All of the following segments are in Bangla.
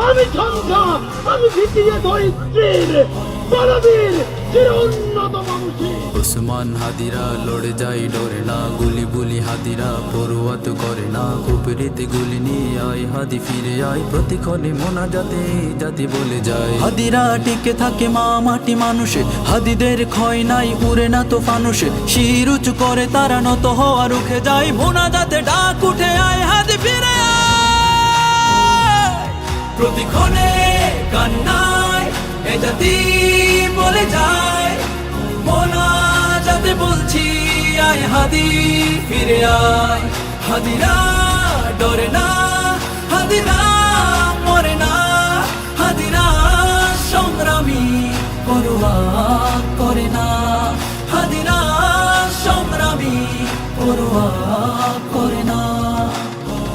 আমি ঝঞ্ঝা, আমি ভিতিয়ে ধরিত্রীর বলবীর চির উন্নত বংশী। ওসমান হাদিরা লড়ে যায় ডরে না, গুলি বুলি হাদিরা পড়ুয়াত করে না। কুপরিতে গুলি নিয়ে আয় হাদি ফিরে আয়, প্রতিক্ষণে মোনাজাতে জাতি বলে যায়। হাদিরা টিকে থাকে মা মাটি মানুষে, হাদিদের ক্ষয় নাই উড়ে না তো ফানুষে। শির উঁচু করে তারা নত হওয়া রুখে যায়, মোনাজাতে ডাক উঠে আয় হাদি ফিরে আয়। প্রতিক্ষণে কান্নায় এ জাতি বলে যায়, মোনাজাতে বলছি আয় হাদি ফিরে আয়। হাদিরা ডরে না, হাদিরা মরে না, হাদিরা সংগ্রামী পরোয়া করে না, হাদিরা সংগ্রামী পরোয়া করে না।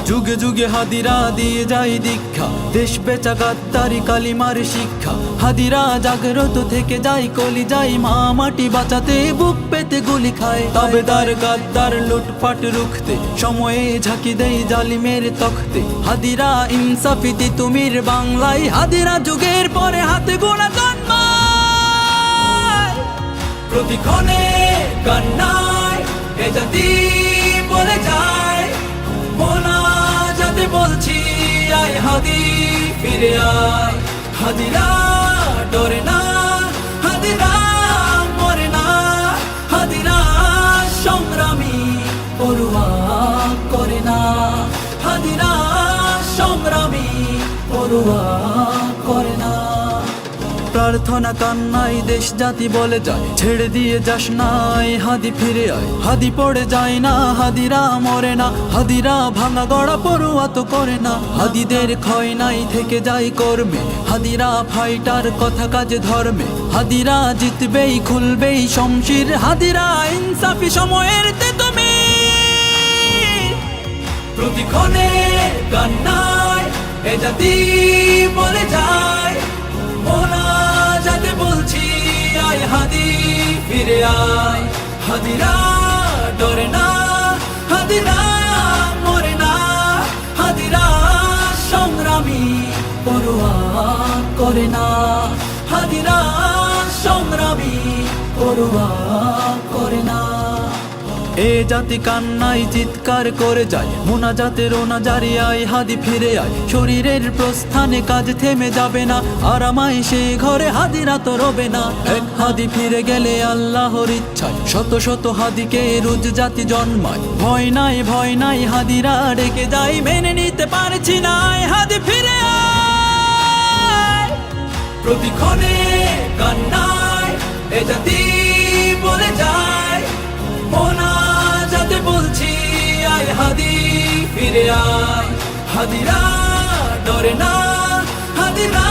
যুগে যুগে হাদিরা দিয়ে যায় দীক্ষা, দেশ বেচা গাদ্দারি কালিমার শিক্ষা। হাদিরা জাগ্রত থেকে যায় কলি যায়, মা মাটি বাঁচাতে বুক পেতে গুলি খায়। তাবেদার গাদ্দার লুটপাট রুখতে সময়ে ঝাঁকি দেয় জালিমের তখতে। হাদিরা ইনসাফিতি তুমির বাংলায়, হাদিরা যুগের পরে হাতে গোনা জন্মায়। প্রতিক্ষণে কান্নায় এ জাতি বলে যায়, মোনাজাতে বলছি আয় হাদি ফিরে আয়। হাদিরা ডরে না, হাদিরা মরে না, হাদিরা সংগ্রামী পরোয়া করে না, হাদিরা সংগ্রামী পরোয়া করে না। প্রার্থনা কান্নাই দেশ জাতি বলে যায়, ছেড়ে দিয়ে যাস নাই হাদি ফিরে আয়। হাদি পড়ে যায় না, হাদিরা মরে না, হাদিরা ভাঙা গড়া পড়ুয়া তো করে না। হাদিদের ক্ষয় নাই থেকে যায় কর্মে, হাদিরা ফাইটার কথা কাজে ধর্মে। হাদিরা জিতবেই খুলবেই শমশির, হাদিরা ইনসাফি সময়ের তুমি। প্রতিক্ষণে কান্নায় এ জাতি বলে যায়, মোনাজাতে বলছি আয় হাদি ফিরে আয়। হাদিরা ডরে না, হাদিরা মরে না, হাদিরা সংগ্রামী পরোয়া করে না, হাদিরা সংগ্রামী পরোয়া করে না। এ জাতি কান্নাই চিৎকার করে যায়, মোনাজাতে রোনা জারি আয় হাদি ফিরে আয়। শরীরের প্রস্থানে কাজ থেমে যাবে না, আরামায় সে ঘরে হাদিরা তো রবে না। এক হাদি ফিরে গেলে আল্লাহর ইচ্ছায় শত শত হাদিকে রোজ জাতি জন্মায়। ভয় নাই হাদিরা ডেকে যায়, মেনে নিতে পারছি না আয় হাদি ফিরে আয়। প্রতিক্ষণে কান্নায় এ জাতি বলে যায়, মোনাজাতে বলছি আয় হাদি ফিরে আয়। হাদিরা ডরে না, হাদিরা